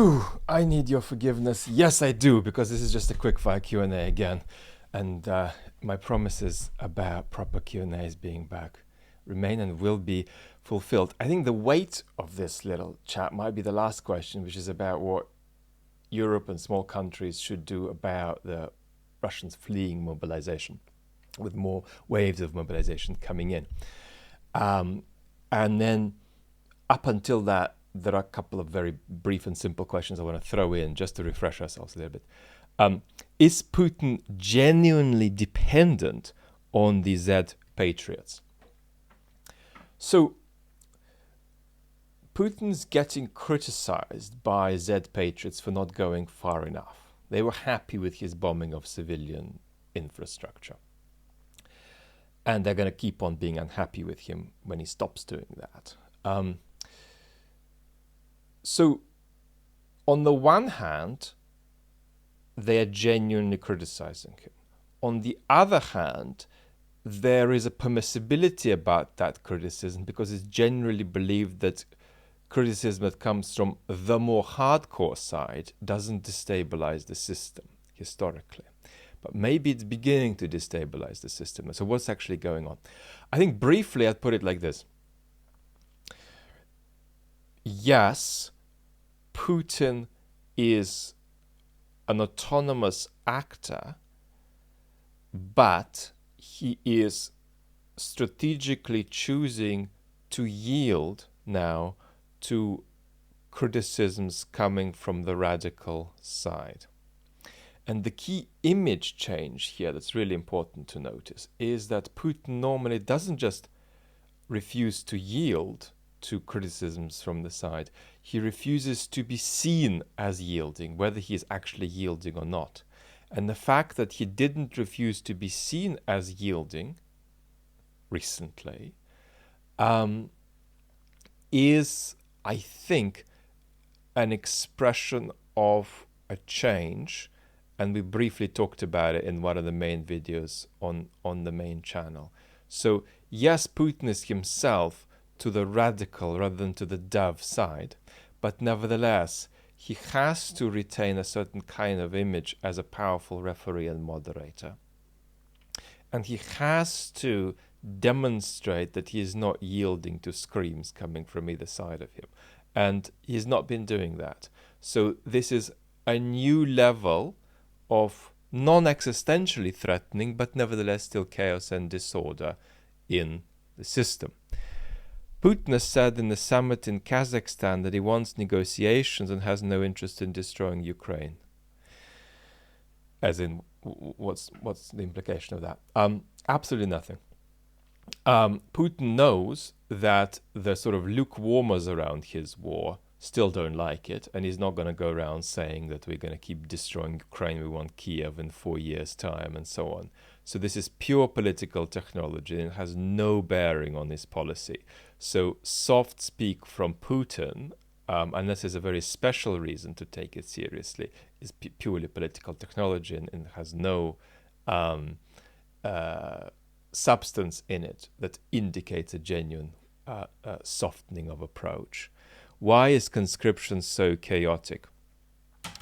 Phew, I need your forgiveness. Yes, I do, because this is just a quick-fire Q&A again. And my promises about proper Q&As being back remain and will be fulfilled. I think the weight of this little chat might be the last question, which is about what Europe and small countries should do about the Russians fleeing mobilization, with more waves of mobilization coming in. And then up until that, there are a couple of very brief and simple questions I want to throw in just to refresh ourselves a little bit. Is Putin genuinely dependent on the Z patriots? So Putin's getting criticized by Z patriots for not going far enough. They were happy with his bombing of civilian infrastructure. And they're going to keep on being unhappy with him when he stops doing that. So, on the one hand, they are genuinely criticizing him. On the other hand, there is a permissibility about that criticism because it's generally believed that criticism that comes from the more hardcore side doesn't destabilize the system historically. But maybe it's beginning to destabilize the system. So what's actually going on? I think briefly I'd put it like this. Yes, Putin is an autonomous actor, but he is strategically choosing to yield now to criticisms coming from the radical side. And the key image change here that's really important to notice is that Putin normally doesn't just refuse to yield to criticisms from the side. He refuses to be seen as yielding, whether he is actually yielding or not. And the fact that he didn't refuse to be seen as yielding recently is, I think, an expression of a change. And we briefly talked about it in one of the main videos on the main channel. So yes, Putin is himself to the radical rather than to the dove side, but nevertheless, he has to retain a certain kind of image as a powerful referee and moderator. And he has to demonstrate that he is not yielding to screams coming from either side of him. And he's not been doing that. So this is a new level of non-existentially threatening, but nevertheless still chaos and disorder in the system. Putin has said in the summit in Kazakhstan that he wants negotiations and has no interest in destroying Ukraine. As in, what's the implication of that? Absolutely nothing. Putin knows that the sort of lukewarmers around his war still don't like it, and he's not going to go around saying that we're going to keep destroying Ukraine, we want Kiev in 4 years' time, and so on. So this is pure political technology and it has no bearing on his policy. So soft speak from Putin, unless there's a very special reason to take it seriously, is purely political technology and has no substance in it that indicates a genuine softening of approach. Why is conscription so chaotic?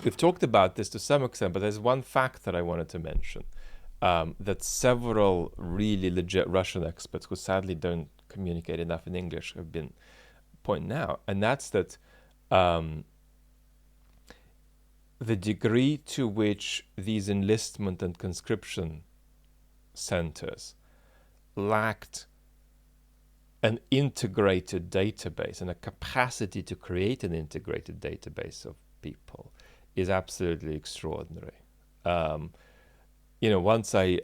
We've talked about this to some extent, but there's one fact that I wanted to mention that several really legit Russian experts who sadly don't communicate enough in English have been pointing out, and that's that the degree to which these enlistment and conscription centers lacked an integrated database and a capacity to create an integrated database of people is absolutely extraordinary. Once I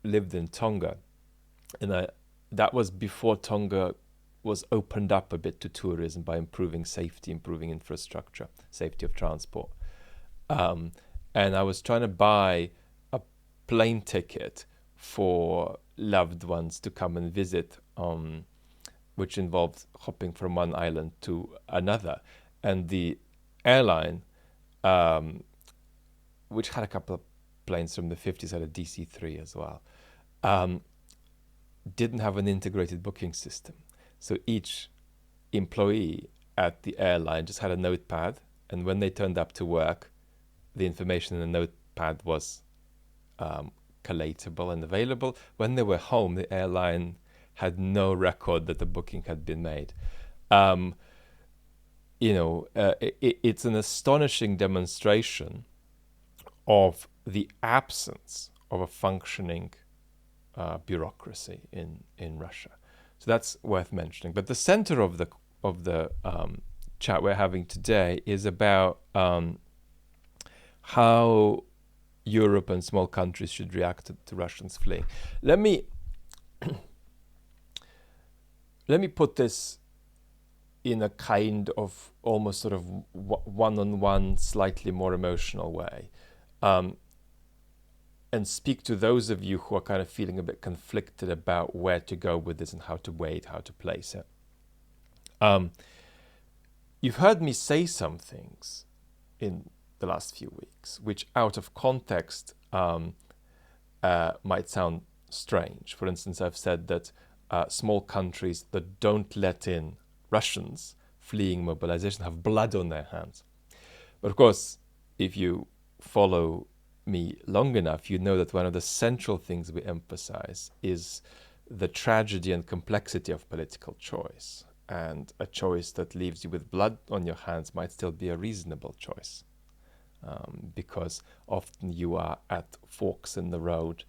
lived in Tonga, and that was before Tonga was opened up a bit to tourism by improving safety, improving infrastructure, safety of transport. And I was trying to buy a plane ticket for loved ones to come and visit, which involved hopping from one island to another. And the airline, which had a couple of planes from the 50s, had a DC-3 as well, didn't have an integrated booking system. So each employee at the airline just had a notepad, and when they turned up to work, the information in the notepad was collatable and available. When they were home, the airline had no record that the booking had been made. It's an astonishing demonstration of the absence of a functioning bureaucracy in Russia. So that's worth mentioning. But the center of the chat we're having today is about how Europe and small countries should react to Russians fleeing. Let me put this in a kind of almost sort of one-on-one, slightly more emotional way, and speak to those of you who are kind of feeling a bit conflicted about where to go with this and how to weight, how to place it. You've heard me say some things in the last few weeks, which out of context might sound strange. For instance, I've said that small countries that don't let in Russians fleeing mobilization have blood on their hands. But of course, if you follow me long enough, you know that one of the central things we emphasize is the tragedy and complexity of political choice. And a choice that leaves you with blood on your hands might still be a reasonable choice. Because often you are at forks in the road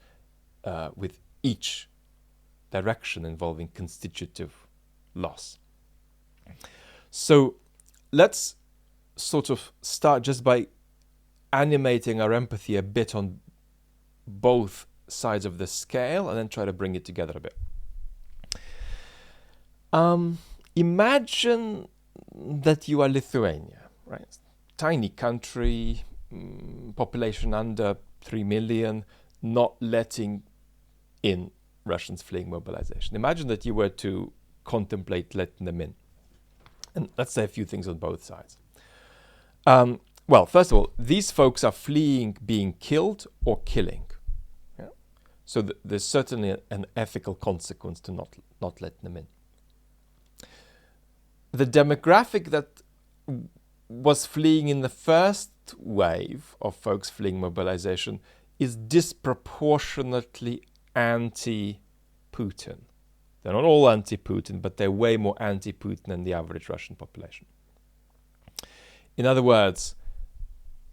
with each direction involving constitutive loss. So let's sort of start just by animating our empathy a bit on both sides of the scale and then try to bring it together a bit. Imagine that you are Lithuania, right? Tiny country, population under 3 million, not letting in Russians fleeing mobilization. Imagine that you were to contemplate letting them in. And let's say a few things on both sides. Well, first of all, these folks are fleeing being killed or killing. Yeah? So there's certainly an ethical consequence to not letting them in. The demographic that was fleeing in the first wave of folks fleeing mobilization is disproportionately anti-Putin. They're not all anti-Putin, but they're way more anti-Putin than the average Russian population. In other words,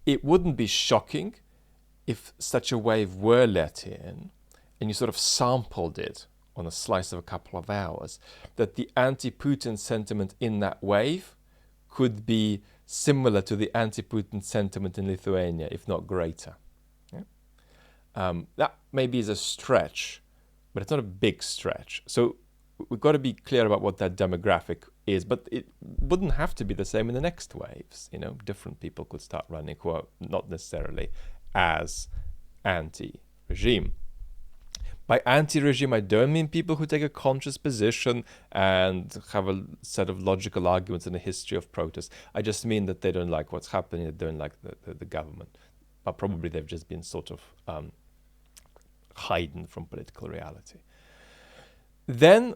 it wouldn't be shocking if such a wave were let in and you sort of sampled it on a slice of a couple of hours, that the anti-Putin sentiment in that wave could be similar to the anti-Putin sentiment in Lithuania, if not greater. Yeah? That maybe is a stretch, but it's not a big stretch. So we've got to be clear about what that demographic is, but it wouldn't have to be the same in the next waves. Different people could start running who are not necessarily as anti-regime. By anti-regime, I don't mean people who take a conscious position and have a set of logical arguments and a history of protest. I just mean that they don't like what's happening, they don't like the government. But probably they've just been sort of hidden from political reality. Then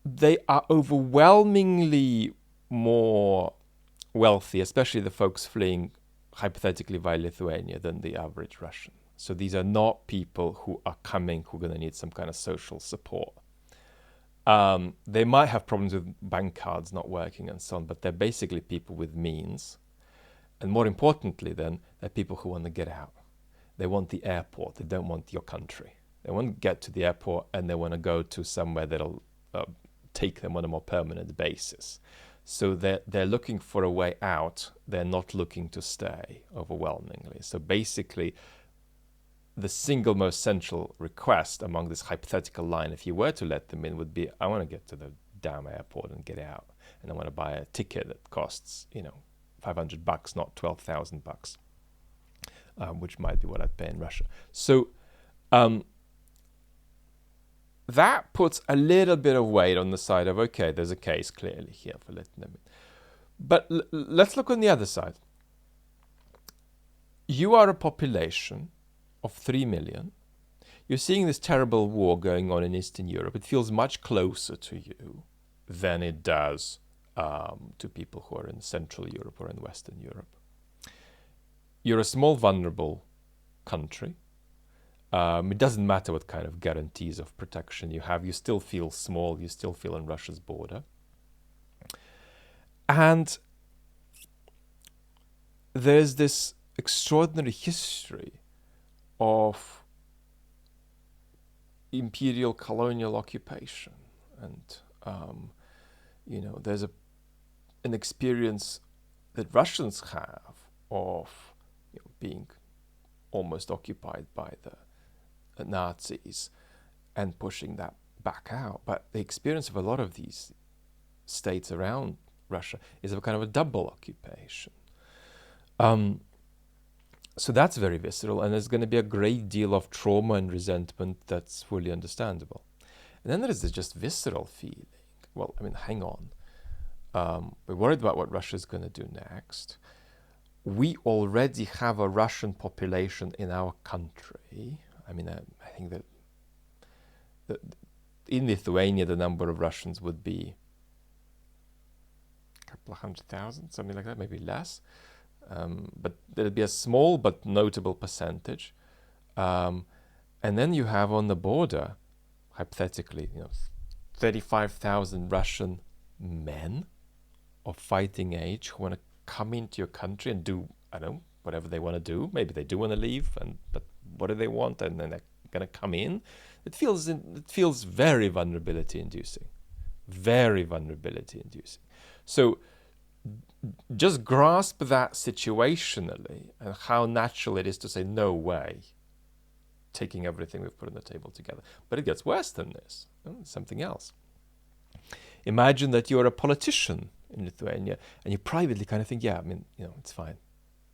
they are overwhelmingly more wealthy, especially the folks fleeing hypothetically via Lithuania, than the average Russian. So these are not people who are coming who are going to need some kind of social support. They might have problems with bank cards not working and so on, but they're basically people with means. And more importantly then, they're people who want to get out. They want the airport. They don't want your country. They want to get to the airport and they want to go to somewhere that'll take them on a more permanent basis. So they're looking for a way out. They're not looking to stay overwhelmingly. So basically, the single most central request among this hypothetical line, if you were to let them in, would be, I want to get to the damn airport and get out. And I want to buy a ticket that costs, $500, not $12,000, which might be what I'd pay in Russia. So that puts a little bit of weight on the side of, okay, there's a case clearly here for letting them in. But let's look on the other side. You are a population of 3 million. You're seeing this terrible war going on in Eastern Europe. It feels much closer to you than it does to people who are in Central Europe or in Western Europe. You're a small, vulnerable country. It doesn't matter what kind of guarantees of protection you have. You still feel small. You still feel on Russia's border. And there's this extraordinary history of imperial colonial occupation. And, there's an experience that Russians have of being almost occupied by the Nazis and pushing that back out. But the experience of a lot of these states around Russia is a kind of a double occupation. So that's very visceral, and there's going to be a great deal of trauma and resentment that's fully understandable. And then there is this just visceral feeling. Well, hang on. We're worried about what Russia's going to do next. We already have a Russian population in our country. I think that in Lithuania, the number of Russians would be a couple of 100,000, something like that, maybe less. But there'll be a small but notable percentage. And then you have on the border, hypothetically, 35,000 Russian men of fighting age who want to come into your country and do, whatever they want to do. Maybe they do want to leave, but what do they want? And then they're going to come in. It feels very vulnerability-inducing. Very vulnerability-inducing. So just grasp that situationally and how natural it is to say, no way, taking everything we've put on the table together. But it gets worse than this. Something else. Imagine that you're a politician in Lithuania and you privately kind of think, it's fine.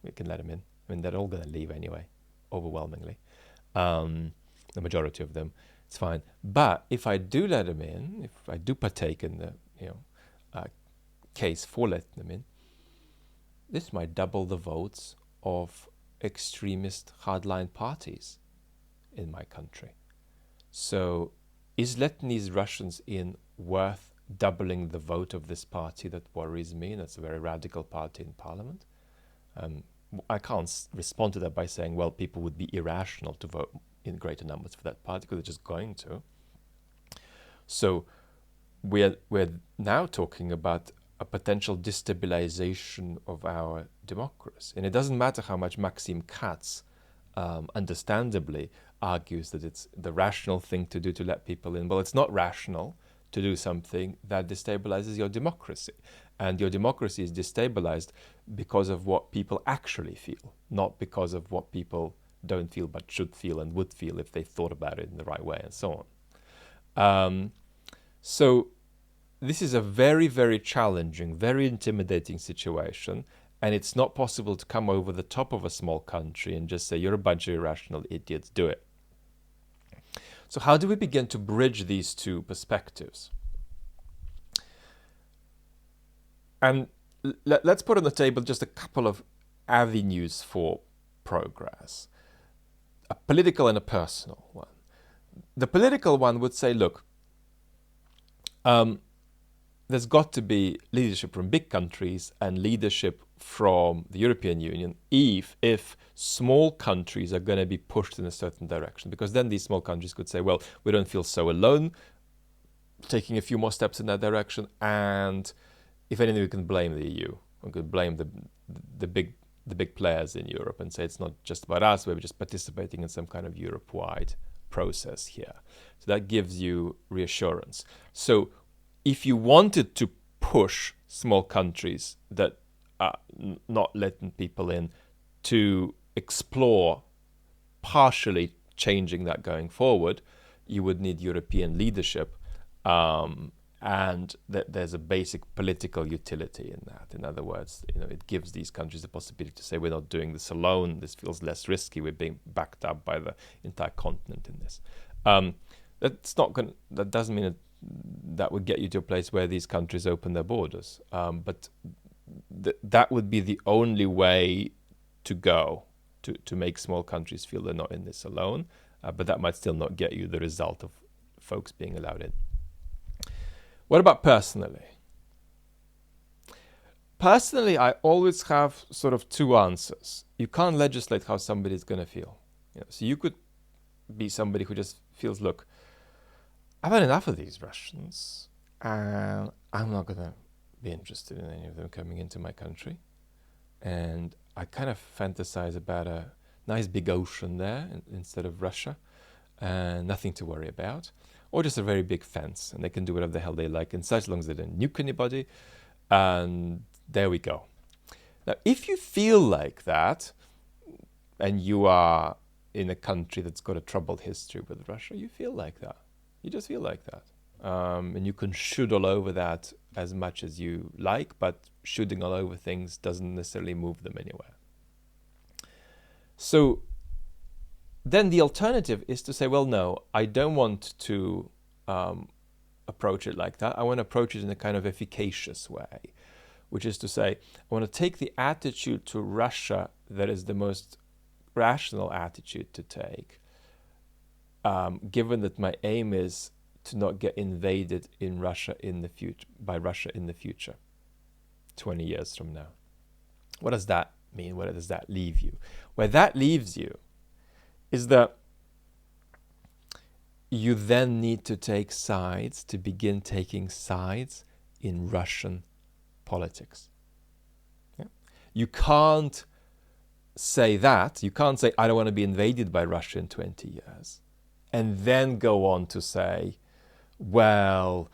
We can let them in. They're all going to leave anyway, overwhelmingly. The majority of them, it's fine. But if I do let them in, if I do partake in the case for letting them in, this might double the votes of extremist hardline parties in my country. So is letting these Russians in worth doubling the vote of this party that worries me? That's a very radical party in parliament. I can't respond to that by saying, well, people would be irrational to vote in greater numbers for that party because they're just going to. So we're now talking about a potential destabilization of our democracy. And it doesn't matter how much Maxim Katz understandably argues that it's the rational thing to do to let people in. Well, it's not rational to do something that destabilizes your democracy. And your democracy is destabilized because of what people actually feel, not because of what people don't feel but should feel and would feel if they thought about it in the right way and so on. So this is a very, very challenging, very intimidating situation, and it's not possible to come over the top of a small country and just say, you're a bunch of irrational idiots, do it. So how do we begin to bridge these two perspectives? And let's put on the table just a couple of avenues for progress, a political and a personal one. The political one would say, look, there's got to be leadership from big countries and leadership from the European Union if small countries are going to be pushed in a certain direction. Because then these small countries could say, well, we don't feel so alone, taking a few more steps in that direction. And if anything, we can blame the EU. We could blame the big players in Europe and say it's not just about us, we're just participating in some kind of Europe-wide process here. So that gives you reassurance. So if you wanted to push small countries that are not letting people in to explore partially changing that going forward, you would need European leadership, and there's a basic political utility in that. In other words, it gives these countries the possibility to say, we're not doing this alone, this feels less risky, we're being backed up by the entire continent in this. That doesn't mean that would get you to a place where these countries open their borders. But that would be the only way to go to make small countries feel they're not in this alone. But that might still not get you the result of folks being allowed in. What about personally? Personally, I always have sort of two answers. You can't legislate how somebody's going to feel. So you could be somebody who just feels, look, I've had enough of these Russians, and I'm not going to be interested in any of them coming into my country. And I kind of fantasize about a nice big ocean there instead of Russia, and nothing to worry about. Or just a very big fence, and they can do whatever the hell they like, and such long as they don't nuke anybody, and there we go. Now, if you feel like that, and you are in a country that's got a troubled history with Russia, you feel like that. You just feel like that. And you can shoot all over that as much as you like, but shooting all over things doesn't necessarily move them anywhere. So then the alternative is to say, well, no, I don't want to approach it like that. I want to approach it in a kind of efficacious way, which is to say, I want to take the attitude to Russia that is the most rational attitude to take, given that my aim is to not get invaded in Russia in the future by Russia in the future, 20 years from now. What does that mean? Where does that leave you? Where that leaves you is that you then need to take sides, to begin taking sides in Russian politics. Yeah? You can't say that. You can't say, I don't want to be invaded by Russia in 20 years, and then go on to say, well,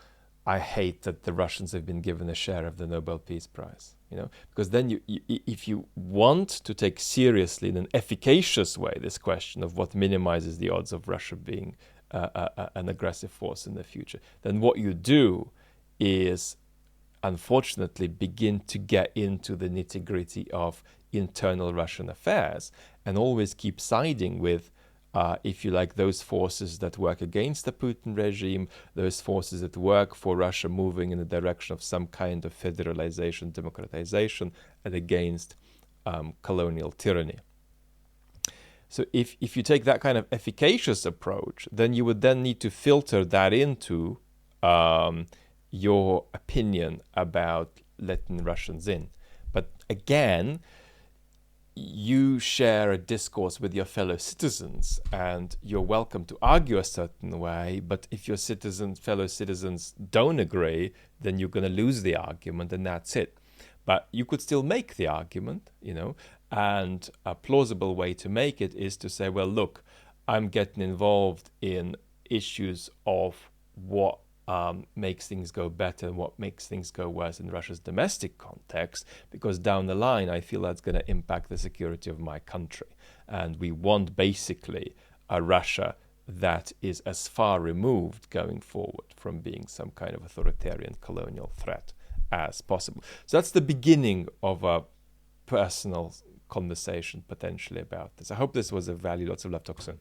I hate that the Russians have been given a share of the Nobel Peace Prize. Because then if you want to take seriously in an efficacious way this question of what minimizes the odds of Russia being an aggressive force in the future, then what you do is, unfortunately, begin to get into the nitty-gritty of internal Russian affairs and always keep siding with, if you like, those forces that work against the Putin regime, those forces that work for Russia moving in the direction of some kind of federalization, democratization, and against colonial tyranny. So if you take that kind of efficacious approach, then you would then need to filter that into your opinion about letting Russians in. But again, you share a discourse with your fellow citizens, and you're welcome to argue a certain way, but if your fellow citizens don't agree, then you're going to lose the argument, and that's it. But you could still make the argument, and a plausible way to make it is to say, well, look, I'm getting involved in issues of what makes things go better and what makes things go worse in Russia's domestic context, because down the line I feel that's going to impact the security of my country. And we want basically a Russia that is as far removed going forward from being some kind of authoritarian colonial threat as possible. So that's the beginning of a personal conversation potentially about this. I hope this was of value. Lots of love. Talk soon.